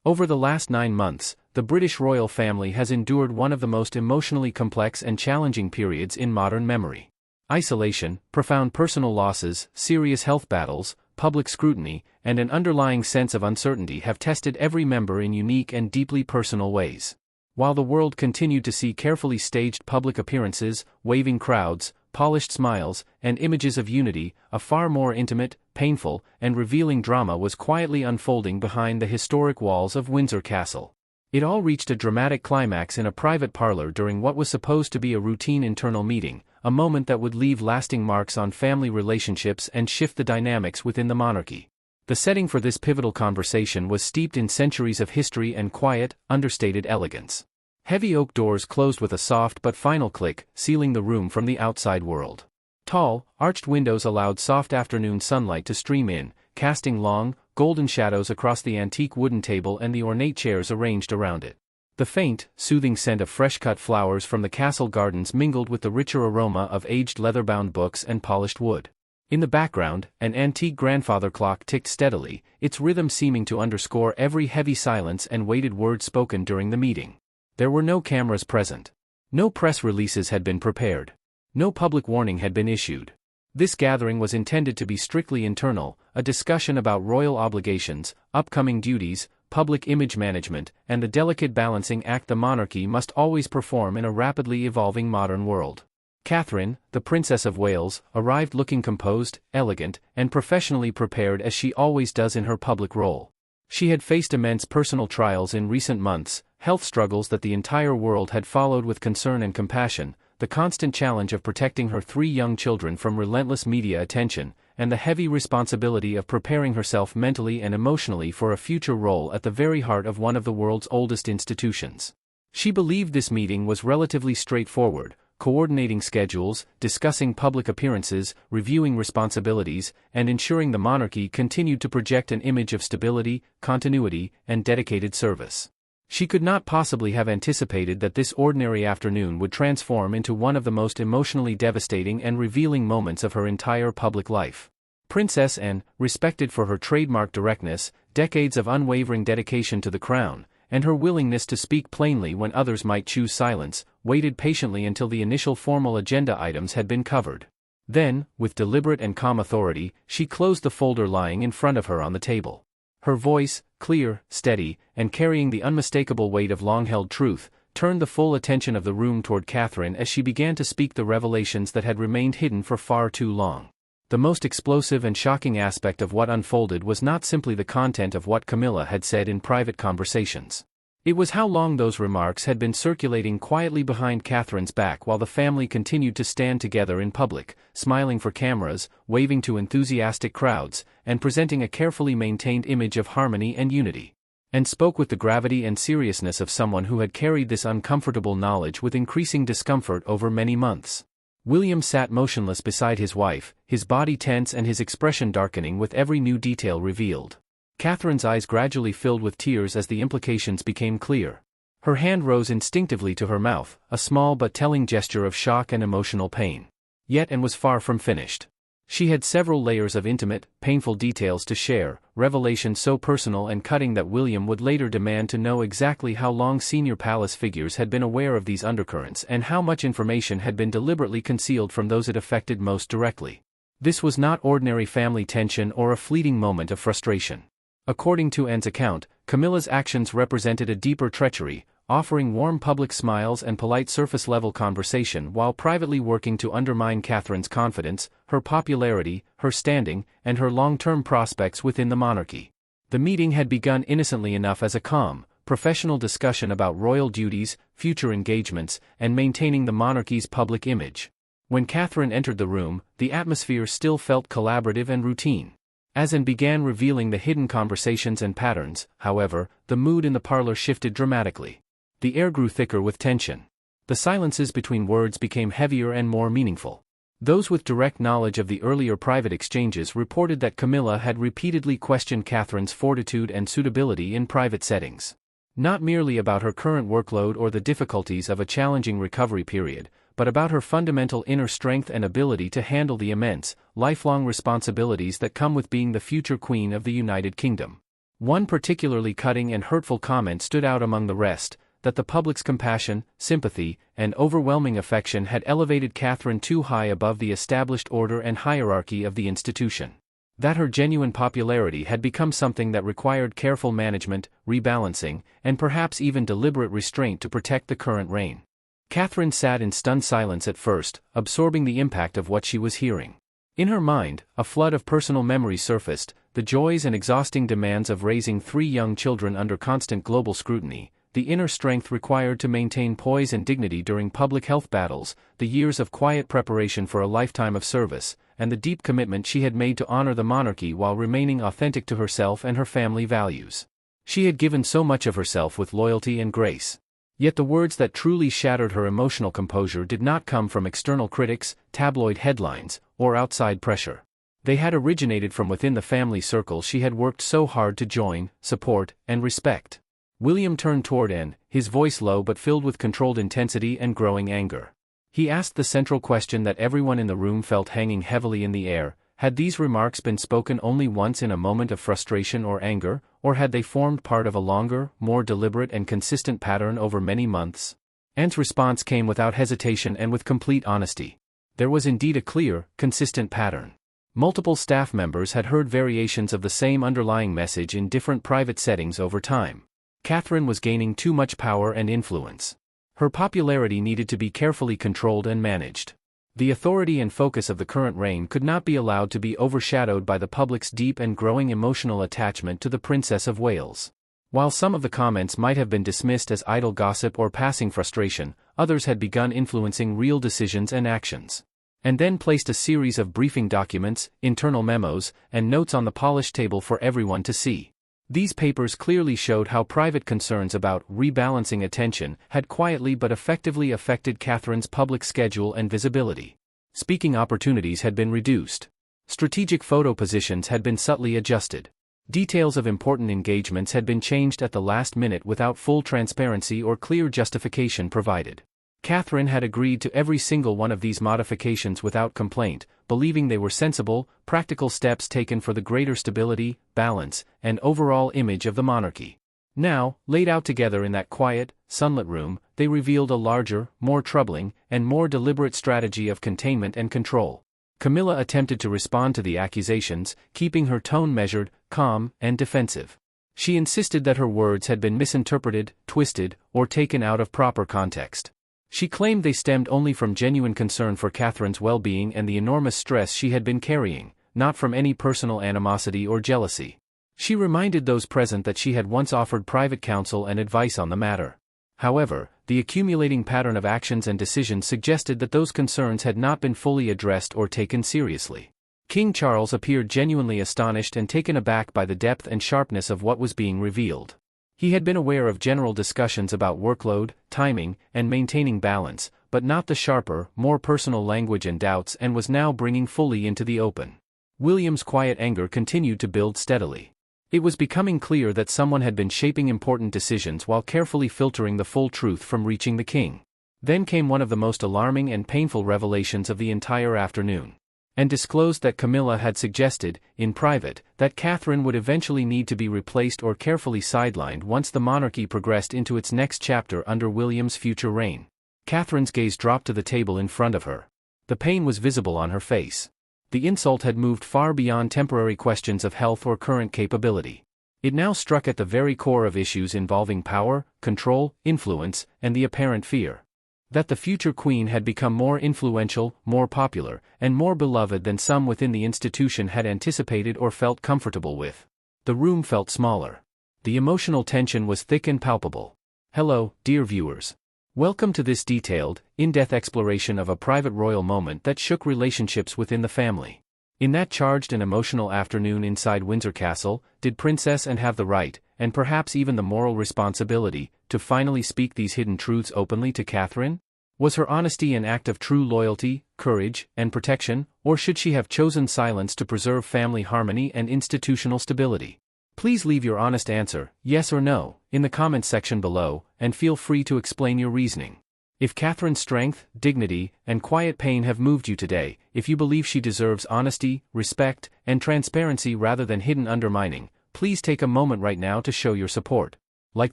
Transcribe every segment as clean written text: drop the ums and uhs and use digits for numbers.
Over the last 9 months, the British royal family has endured one of the most emotionally complex and challenging periods in modern memory. Isolation, profound personal losses, serious health battles, public scrutiny, and an underlying sense of uncertainty have tested every member in unique and deeply personal ways. While the world continued to see carefully staged public appearances, waving crowds, polished smiles, and images of unity, a far more intimate, painful, and revealing drama was quietly unfolding behind the historic walls of Windsor Castle. It all reached a dramatic climax in a private parlor during what was supposed to be a routine internal meeting, a moment that would leave lasting marks on family relationships and shift the dynamics within the monarchy. The setting for this pivotal conversation was steeped in centuries of history and quiet, understated elegance. Heavy oak doors closed with a soft but final click, sealing the room from the outside world. Tall, arched windows allowed soft afternoon sunlight to stream in, casting long, golden shadows across the antique wooden table and the ornate chairs arranged around it. The faint, soothing scent of fresh-cut flowers from the castle gardens mingled with the richer aroma of aged leather-bound books and polished wood. In the background, an antique grandfather clock ticked steadily, its rhythm seeming to underscore every heavy silence and weighted word spoken during the meeting. There were no cameras present. No press releases had been prepared. No public warning had been issued. This gathering was intended to be strictly internal, a discussion about royal obligations, upcoming duties, public image management, and the delicate balancing act the monarchy must always perform in a rapidly evolving modern world. Catherine, the Princess of Wales, arrived looking composed, elegant, and professionally prepared as she always does in her public role. She had faced immense personal trials in recent months, health struggles that the entire world had followed with concern and compassion, the constant challenge of protecting her 3 young children from relentless media attention, and the heavy responsibility of preparing herself mentally and emotionally for a future role at the very heart of one of the world's oldest institutions. She believed this meeting was relatively straightforward, coordinating schedules, discussing public appearances, reviewing responsibilities, and ensuring the monarchy continued to project an image of stability, continuity, and dedicated service. She could not possibly have anticipated that this ordinary afternoon would transform into one of the most emotionally devastating and revealing moments of her entire public life. Princess Anne, respected for her trademark directness, decades of unwavering dedication to the crown, and her willingness to speak plainly when others might choose silence, waited patiently until the initial formal agenda items had been covered. Then, with deliberate and calm authority, she closed the folder lying in front of her on the table. Her voice, clear, steady, and carrying the unmistakable weight of long-held truth, turned the full attention of the room toward Catherine as she began to speak the revelations that had remained hidden for far too long. The most explosive and shocking aspect of what unfolded was not simply the content of what Camilla had said in private conversations. It was how long those remarks had been circulating quietly behind Catherine's back while the family continued to stand together in public, smiling for cameras, waving to enthusiastic crowds, and presenting a carefully maintained image of harmony and unity. And spoke with the gravity and seriousness of someone who had carried this uncomfortable knowledge with increasing discomfort over many months. William sat motionless beside his wife, his body tense and his expression darkening with every new detail revealed. Catherine's eyes gradually filled with tears as the implications became clear. Her hand rose instinctively to her mouth, a small but telling gesture of shock and emotional pain. Yet and was far from finished. She had several layers of intimate, painful details to share, revelations so personal and cutting that William would later demand to know exactly how long senior palace figures had been aware of these undercurrents and how much information had been deliberately concealed from those it affected most directly. This was not ordinary family tension or a fleeting moment of frustration. According to Anne's account, Camilla's actions represented a deeper treachery, offering warm public smiles and polite surface-level conversation while privately working to undermine Catherine's confidence, her popularity, her standing, and her long-term prospects within the monarchy. The meeting had begun innocently enough as a calm, professional discussion about royal duties, future engagements, and maintaining the monarchy's public image. When Catherine entered the room, the atmosphere still felt collaborative and routine. As Anne began revealing the hidden conversations and patterns, however, the mood in the parlor shifted dramatically. The air grew thicker with tension. The silences between words became heavier and more meaningful. Those with direct knowledge of the earlier private exchanges reported that Camilla had repeatedly questioned Catherine's fortitude and suitability in private settings. Not merely about her current workload or the difficulties of a challenging recovery period, but about her fundamental inner strength and ability to handle the immense, lifelong responsibilities that come with being the future Queen of the United Kingdom. One particularly cutting and hurtful comment stood out among the rest, that the public's compassion, sympathy, and overwhelming affection had elevated Catherine too high above the established order and hierarchy of the institution. That her genuine popularity had become something that required careful management, rebalancing, and perhaps even deliberate restraint to protect the current reign. Catherine sat in stunned silence at first, absorbing the impact of what she was hearing. In her mind, a flood of personal memories surfaced, the joys and exhausting demands of raising 3 young children under constant global scrutiny, the inner strength required to maintain poise and dignity during public health battles, the years of quiet preparation for a lifetime of service, and the deep commitment she had made to honor the monarchy while remaining authentic to herself and her family values. She had given so much of herself with loyalty and grace. Yet the words that truly shattered her emotional composure did not come from external critics, tabloid headlines, or outside pressure. They had originated from within the family circle she had worked so hard to join, support, and respect. William turned toward Anne, his voice low but filled with controlled intensity and growing anger. He asked the central question that everyone in the room felt hanging heavily in the air: had these remarks been spoken only once in a moment of frustration or anger, or had they formed part of a longer, more deliberate and consistent pattern over many months? Anne's response came without hesitation and with complete honesty. There was indeed a clear, consistent pattern. Multiple staff members had heard variations of the same underlying message in different private settings over time. Catherine was gaining too much power and influence. Her popularity needed to be carefully controlled and managed. The authority and focus of the current reign could not be allowed to be overshadowed by the public's deep and growing emotional attachment to the Princess of Wales. While some of the comments might have been dismissed as idle gossip or passing frustration, others had begun influencing real decisions and actions. And then placed a series of briefing documents, internal memos, and notes on the polished table for everyone to see. These papers clearly showed how private concerns about rebalancing attention had quietly but effectively affected Catherine's public schedule and visibility. Speaking opportunities had been reduced. Strategic photo positions had been subtly adjusted. Details of important engagements had been changed at the last minute without full transparency or clear justification provided. Catherine had agreed to every single one of these modifications without complaint, believing they were sensible, practical steps taken for the greater stability, balance, and overall image of the monarchy. Now, laid out together in that quiet, sunlit room, they revealed a larger, more troubling, and more deliberate strategy of containment and control. Camilla attempted to respond to the accusations, keeping her tone measured, calm, and defensive. She insisted that her words had been misinterpreted, twisted, or taken out of proper context. She claimed they stemmed only from genuine concern for Catherine's well-being and the enormous stress she had been carrying, not from any personal animosity or jealousy. She reminded those present that she had once offered private counsel and advice on the matter. However, the accumulating pattern of actions and decisions suggested that those concerns had not been fully addressed or taken seriously. King Charles appeared genuinely astonished and taken aback by the depth and sharpness of what was being revealed. He had been aware of general discussions about workload, timing, and maintaining balance, but not the sharper, more personal language and doubts, and was now bringing fully into the open. William's quiet anger continued to build steadily. It was becoming clear that someone had been shaping important decisions while carefully filtering the full truth from reaching the king. Then came one of the most alarming and painful revelations of the entire afternoon. And disclosed that Camilla had suggested, in private, that Catherine would eventually need to be replaced or carefully sidelined once the monarchy progressed into its next chapter under William's future reign. Catherine's gaze dropped to the table in front of her. The pain was visible on her face. The insult had moved far beyond temporary questions of health or current capability. It now struck at the very core of issues involving power, control, influence, and the apparent fear that the future queen had become more influential, more popular, and more beloved than some within the institution had anticipated or felt comfortable with. The room felt smaller. The emotional tension was thick and palpable. Hello, dear viewers. Welcome to this detailed, in-depth exploration of a private royal moment that shook relationships within the family. In that charged and emotional afternoon inside Windsor Castle, did Princess Anne have the right, and perhaps even the moral responsibility, to finally speak these hidden truths openly to Catherine? Was her honesty an act of true loyalty, courage, and protection, or should she have chosen silence to preserve family harmony and institutional stability? Please leave your honest answer, yes or no, in the comments section below, and feel free to explain your reasoning. If Catherine's strength, dignity, and quiet pain have moved you today, if you believe she deserves honesty, respect, and transparency rather than hidden undermining, Please take a moment right now to show your support. Like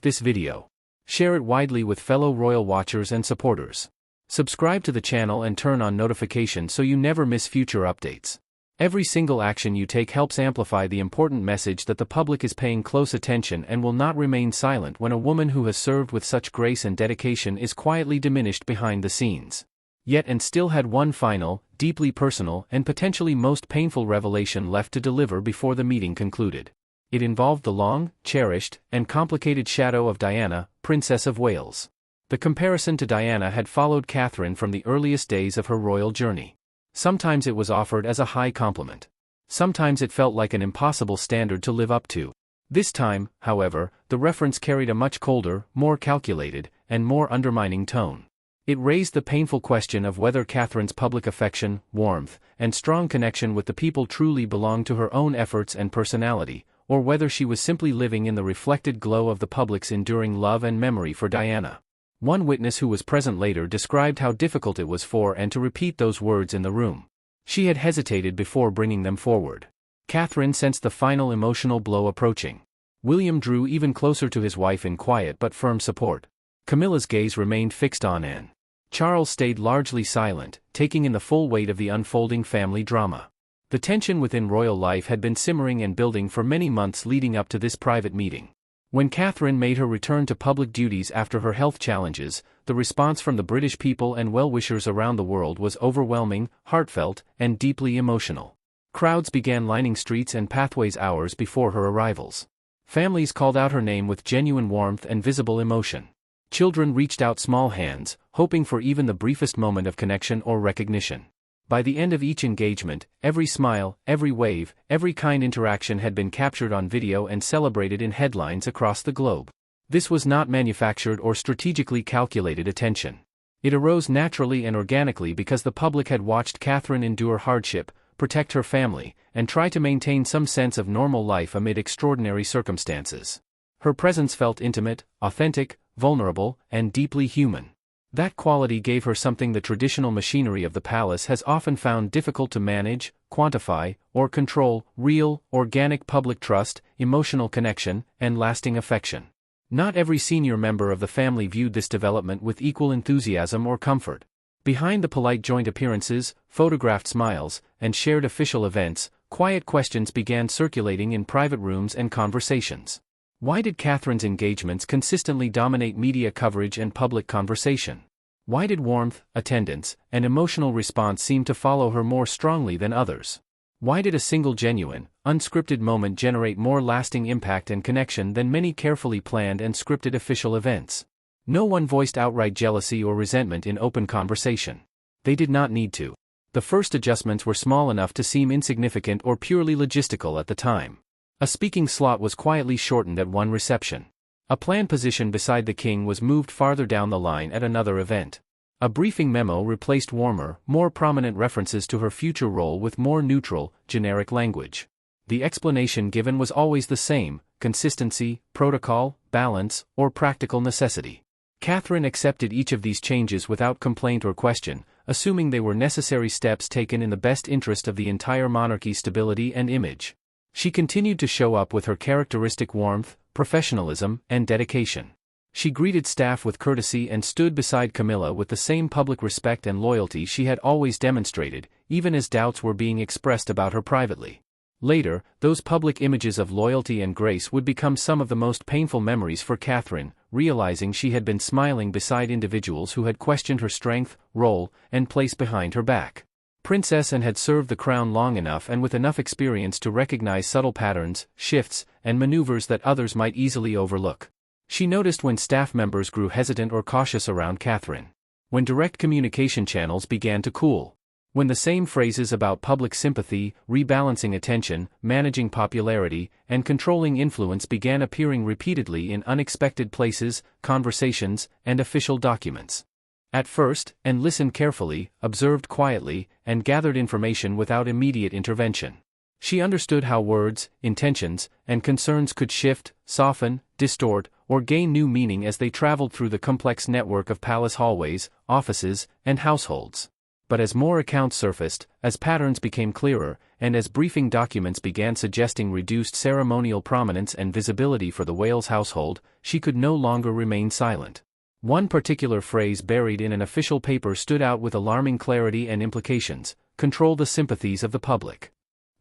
this video. Share it widely with fellow royal watchers and supporters. Subscribe to the channel and turn on notifications so you never miss future updates. Every single action you take helps amplify the important message that the public is paying close attention and will not remain silent when a woman who has served with such grace and dedication is quietly diminished behind the scenes. Yet and still had one final, deeply personal and potentially most painful revelation left to deliver before the meeting concluded. It involved the long, cherished, and complicated shadow of Diana, Princess of Wales. The comparison to Diana had followed Catherine from the earliest days of her royal journey. Sometimes it was offered as a high compliment. Sometimes it felt like an impossible standard to live up to. This time, however, the reference carried a much colder, more calculated, and more undermining tone. It raised the painful question of whether Catherine's public affection, warmth, and strong connection with the people truly belonged to her own efforts and personality, or whether she was simply living in the reflected glow of the public's enduring love and memory for Diana. One witness who was present later described how difficult it was for Anne to repeat those words in the room. She had hesitated before bringing them forward. Catherine sensed the final emotional blow approaching. William drew even closer to his wife in quiet but firm support. Camilla's gaze remained fixed on Anne. Charles stayed largely silent, taking in the full weight of the unfolding family drama. The tension within royal life had been simmering and building for many months leading up to this private meeting. When Catherine made her return to public duties after her health challenges, the response from the British people and well-wishers around the world was overwhelming, heartfelt, and deeply emotional. Crowds began lining streets and pathways hours before her arrivals. Families called out her name with genuine warmth and visible emotion. Children reached out small hands, hoping for even the briefest moment of connection or recognition. By the end of each engagement, every smile, every wave, every kind interaction had been captured on video and celebrated in headlines across the globe. This was not manufactured or strategically calculated attention. It arose naturally and organically because the public had watched Catherine endure hardship, protect her family, and try to maintain some sense of normal life amid extraordinary circumstances. Her presence felt intimate, authentic, vulnerable, and deeply human. That quality gave her something the traditional machinery of the palace has often found difficult to manage, quantify, or control: real, organic public trust, emotional connection, and lasting affection. Not every senior member of the family viewed this development with equal enthusiasm or comfort. Behind the polite joint appearances, photographed smiles, and shared official events, quiet questions began circulating in private rooms and conversations. Why did Catherine's engagements consistently dominate media coverage and public conversation? Why did warmth, attendance, and emotional response seem to follow her more strongly than others? Why did a single genuine, unscripted moment generate more lasting impact and connection than many carefully planned and scripted official events? No one voiced outright jealousy or resentment in open conversation. They did not need to. The first adjustments were small enough to seem insignificant or purely logistical at the time. A speaking slot was quietly shortened at one reception. A planned position beside the king was moved farther down the line at another event. A briefing memo replaced warmer, more prominent references to her future role with more neutral, generic language. The explanation given was always the same: consistency, protocol, balance, or practical necessity. Catherine accepted each of these changes without complaint or question, assuming they were necessary steps taken in the best interest of the entire monarchy's stability and image. She continued to show up with her characteristic warmth, professionalism, and dedication. She greeted staff with courtesy and stood beside Camilla with the same public respect and loyalty she had always demonstrated, even as doubts were being expressed about her privately. Later, those public images of loyalty and grace would become some of the most painful memories for Catherine, realizing she had been smiling beside individuals who had questioned her strength, role, and place behind her back. Princess Anne had served the crown long enough and with enough experience to recognize subtle patterns, shifts, and maneuvers that others might easily overlook. She noticed when staff members grew hesitant or cautious around Catherine. When direct communication channels began to cool. When the same phrases about public sympathy, rebalancing attention, managing popularity, and controlling influence began appearing repeatedly in unexpected places, conversations, and official documents. At first, Anne listened carefully, observed quietly, and gathered information without immediate intervention. She understood how words, intentions, and concerns could shift, soften, distort, or gain new meaning as they traveled through the complex network of palace hallways, offices, and households. But as more accounts surfaced, as patterns became clearer, and as briefing documents began suggesting reduced ceremonial prominence and visibility for the Wales household, she could no longer remain silent. One particular phrase buried in an official paper stood out with alarming clarity and implications: control the sympathies of the public.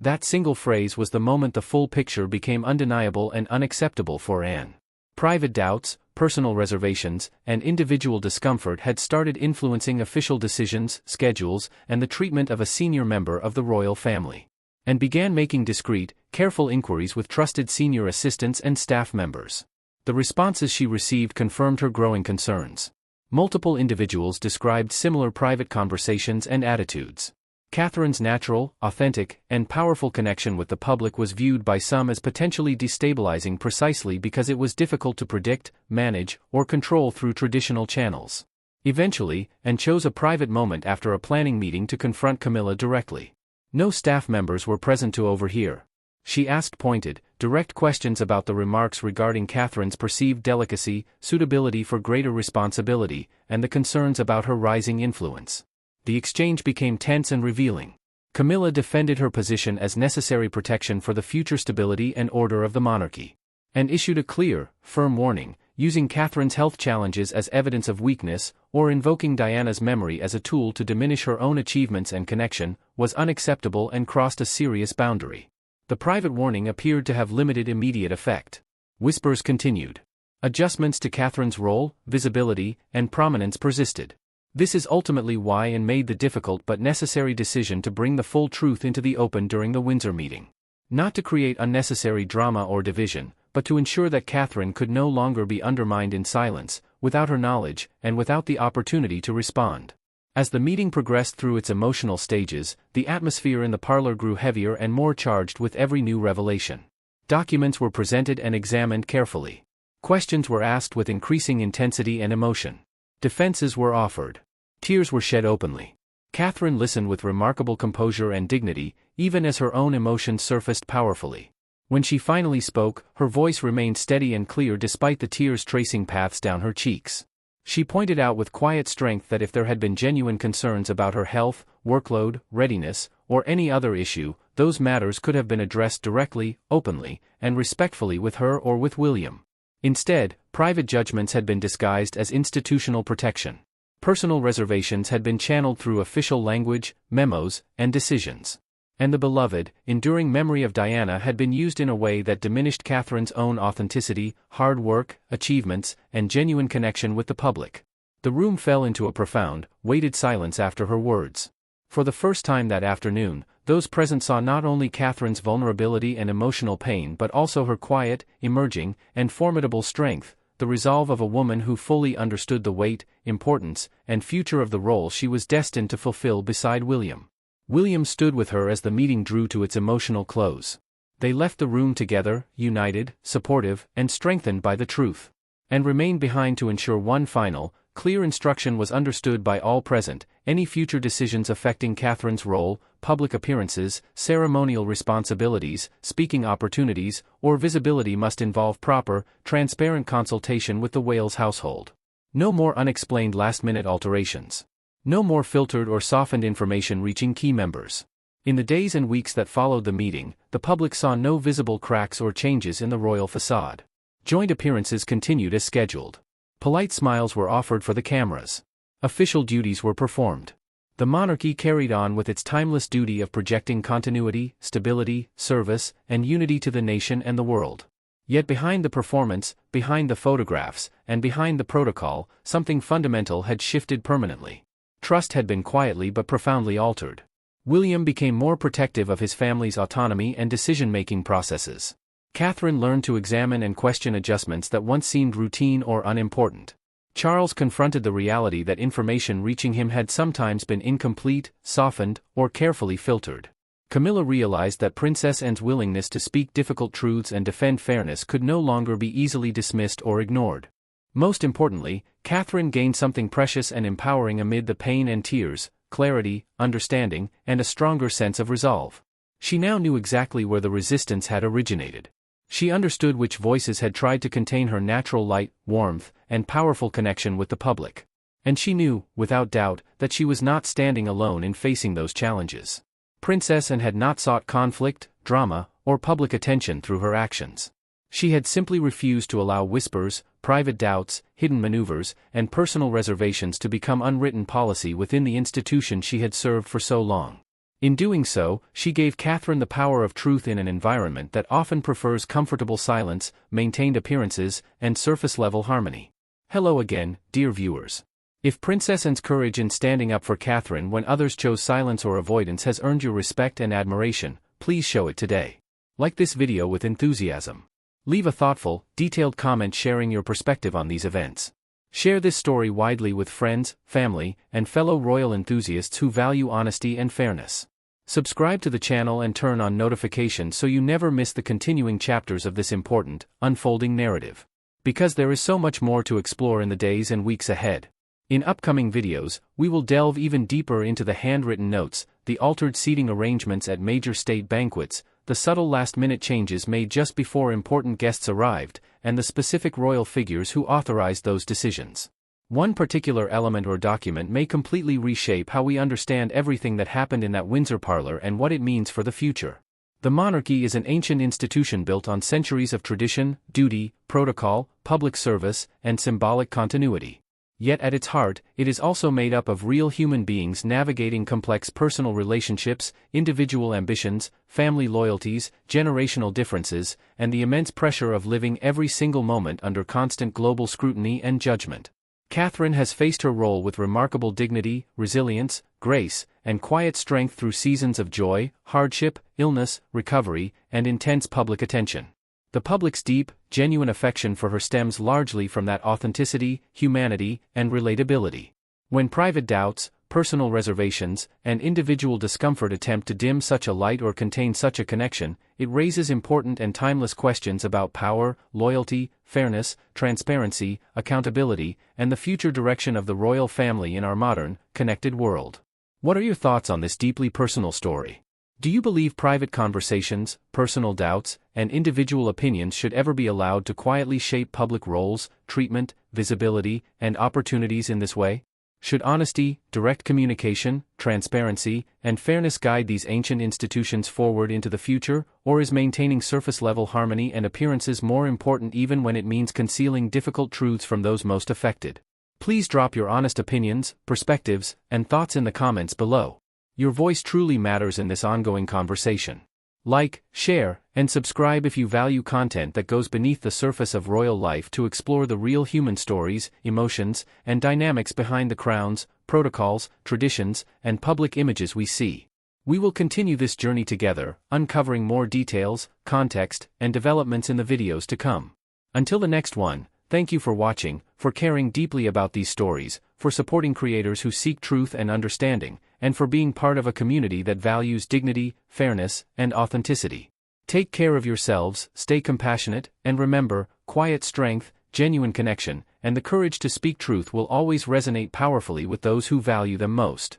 That single phrase was the moment the full picture became undeniable and unacceptable for Anne. Private doubts, personal reservations, and individual discomfort had started influencing official decisions, schedules, and the treatment of a senior member of the royal family, and began making discreet, careful inquiries with trusted senior assistants and staff members. The responses she received confirmed her growing concerns. Multiple individuals described similar private conversations and attitudes. Catherine's natural, authentic, and powerful connection with the public was viewed by some as potentially destabilizing precisely because it was difficult to predict, manage, or control through traditional channels. Eventually, Anne chose a private moment after a planning meeting to confront Camilla directly. No staff members were present to overhear. She asked pointed, direct questions about the remarks regarding Catherine's perceived delicacy, suitability for greater responsibility, and the concerns about her rising influence. The exchange became tense and revealing. Camilla defended her position as necessary protection for the future stability and order of the monarchy, and issued a clear, firm warning, using Catherine's health challenges as evidence of weakness, or invoking Diana's memory as a tool to diminish her own achievements and connection, was unacceptable and crossed a serious boundary. The private warning appeared to have limited immediate effect. Whispers continued. Adjustments to Catherine's role, visibility, and prominence persisted. This is ultimately why Anne made the difficult but necessary decision to bring the full truth into the open during the Windsor meeting. Not to create unnecessary drama or division, but to ensure that Catherine could no longer be undermined in silence, without her knowledge, and without the opportunity to respond. As the meeting progressed through its emotional stages, the atmosphere in the parlor grew heavier and more charged with every new revelation. Documents were presented and examined carefully. Questions were asked with increasing intensity and emotion. Defenses were offered. Tears were shed openly. Catherine listened with remarkable composure and dignity, even as her own emotions surfaced powerfully. When she finally spoke, her voice remained steady and clear despite the tears tracing paths down her cheeks. She pointed out with quiet strength that if there had been genuine concerns about her health, workload, readiness, or any other issue, those matters could have been addressed directly, openly, and respectfully with her or with William. Instead, private judgments had been disguised as institutional protection. Personal reservations had been channeled through official language, memos, and decisions. And the beloved, enduring memory of Diana had been used in a way that diminished Catherine's own authenticity, hard work, achievements, and genuine connection with the public. The room fell into a profound, weighted silence after her words. For the first time that afternoon, those present saw not only Catherine's vulnerability and emotional pain but also her quiet, emerging, and formidable strength, the resolve of a woman who fully understood the weight, importance, and future of the role she was destined to fulfill beside William. William stood with her as the meeting drew to its emotional close. They left the room together, united, supportive, and strengthened by the truth, and remained behind to ensure one final, clear instruction was understood by all present: any future decisions affecting Catherine's role, public appearances, ceremonial responsibilities, speaking opportunities, or visibility must involve proper, transparent consultation with the Wales household. No more unexplained last-minute alterations. No more filtered or softened information reaching key members. In the days and weeks that followed the meeting, the public saw no visible cracks or changes in the royal facade. Joint appearances continued as scheduled. Polite smiles were offered for the cameras. Official duties were performed. The monarchy carried on with its timeless duty of projecting continuity, stability, service, and unity to the nation and the world. Yet behind the performance, behind the photographs, and behind the protocol, something fundamental had shifted permanently. Trust had been quietly but profoundly altered. William became more protective of his family's autonomy and decision-making processes. Catherine learned to examine and question adjustments that once seemed routine or unimportant. Charles confronted the reality that information reaching him had sometimes been incomplete, softened, or carefully filtered. Camilla realized that Princess Anne's willingness to speak difficult truths and defend fairness could no longer be easily dismissed or ignored. Most importantly, Catherine gained something precious and empowering amid the pain and tears: clarity, understanding, and a stronger sense of resolve. She now knew exactly where the resistance had originated. She understood which voices had tried to contain her natural light, warmth, and powerful connection with the public. And she knew, without doubt, that she was not standing alone in facing those challenges. Princess Anne had not sought conflict, drama, or public attention through her actions. She had simply refused to allow whispers, private doubts, hidden maneuvers, and personal reservations to become unwritten policy within the institution she had served for so long. In doing so, she gave Catherine the power of truth in an environment that often prefers comfortable silence, maintained appearances, and surface-level harmony. Hello again, dear viewers. If Princess Anne's courage in standing up for Catherine when others chose silence or avoidance has earned your respect and admiration, please show it today. Like this video with enthusiasm. Leave a thoughtful, detailed comment sharing your perspective on these events. Share this story widely with friends, family, and fellow royal enthusiasts who value honesty and fairness. Subscribe to the channel and turn on notifications so you never miss the continuing chapters of this important, unfolding narrative. Because there is so much more to explore in the days and weeks ahead. In upcoming videos, we will delve even deeper into the handwritten notes, the altered seating arrangements at major state banquets, the subtle last-minute changes made just before important guests arrived, and the specific royal figures who authorized those decisions. One particular element or document may completely reshape how we understand everything that happened in that Windsor parlor and what it means for the future. The monarchy is an ancient institution built on centuries of tradition, duty, protocol, public service, and symbolic continuity. Yet at its heart, it is also made up of real human beings navigating complex personal relationships, individual ambitions, family loyalties, generational differences, and the immense pressure of living every single moment under constant global scrutiny and judgment. Catherine has faced her role with remarkable dignity, resilience, grace, and quiet strength through seasons of joy, hardship, illness, recovery, and intense public attention. The public's deep, genuine affection for her stems largely from that authenticity, humanity, and relatability. When private doubts, personal reservations, and individual discomfort attempt to dim such a light or contain such a connection, it raises important and timeless questions about power, loyalty, fairness, transparency, accountability, and the future direction of the royal family in our modern, connected world. What are your thoughts on this deeply personal story? Do you believe private conversations, personal doubts, and individual opinions should ever be allowed to quietly shape public roles, treatment, visibility, and opportunities in this way? Should honesty, direct communication, transparency, and fairness guide these ancient institutions forward into the future, or is maintaining surface-level harmony and appearances more important even when it means concealing difficult truths from those most affected? Please drop your honest opinions, perspectives, and thoughts in the comments below. Your voice truly matters in this ongoing conversation. Like, share, and subscribe if you value content that goes beneath the surface of royal life to explore the real human stories, emotions, and dynamics behind the crowns, protocols, traditions, and public images we see. We will continue this journey together, uncovering more details, context, and developments in the videos to come. Until the next one, thank you for watching, for caring deeply about these stories, for supporting creators who seek truth and understanding, and for being part of a community that values dignity, fairness, and authenticity. Take care of yourselves, stay compassionate, and remember, quiet strength, genuine connection, and the courage to speak truth will always resonate powerfully with those who value them most.